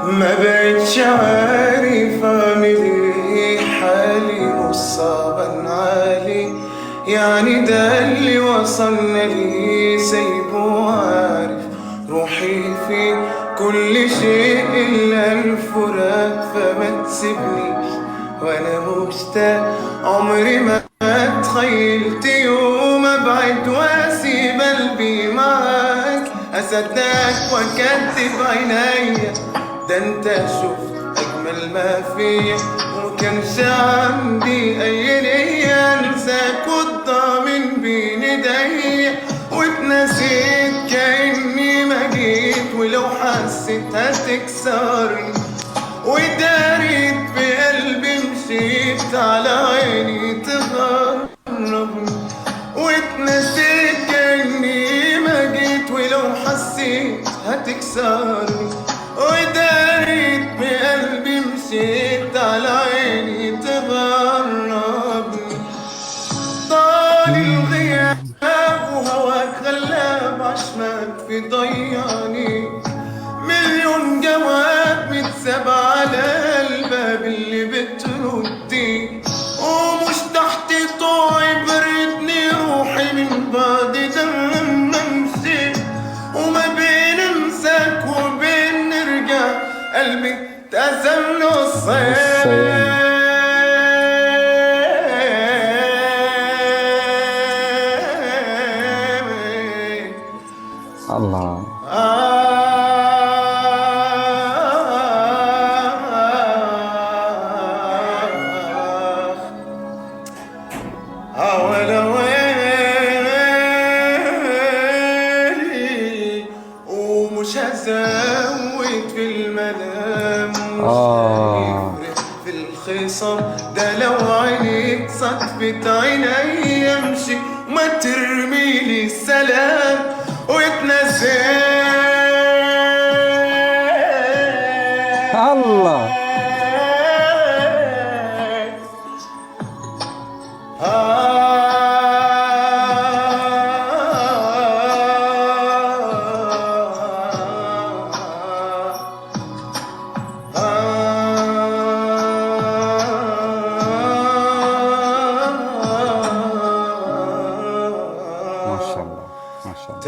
ما بقتش عارف اعمل ايه، حالي مصابا عالي، يعني ده اللي وصلنا ليه، سايبه وعارف روحي في كل شيء الا الفراق، فما تسيبنيش وانا مشتاق، عمري ما تخيلت يوم ابعد واسيب قلبي معاك، اصدقك واكدب عينيا، ده انت شفت اجمل ما فيا، ومكانش عندي اي نية انساك وتضيع من بين ايديا، واتنسيت كأني ما جيت، ولو حسيت هتكسرني وداريت بقلبي مشيت، على عيني تغربني، واتنسيت كأني ما جيت، ولو حسيت هتكسرني وداريت بقلبي مشيت، على عيني تغربني. طال الغياب وهواك غلاب، عشمك في ضيعني، مليون جواب متساب على الباب اللي بتردي، ومش تحت طوعي بردني روحي من بعد لما مشيت، وما بين انساك وبين نرجع قلبي اتقسم نصين. نصين. الله. ولا ويلي، ومش هزود في الملام، مش آه. هيفرق في الخصام، ده لو عينيك صدفت عيني امشي، وما ترميلي السلام واتنسيت. الله. ما شاء الله، ما شاء الله.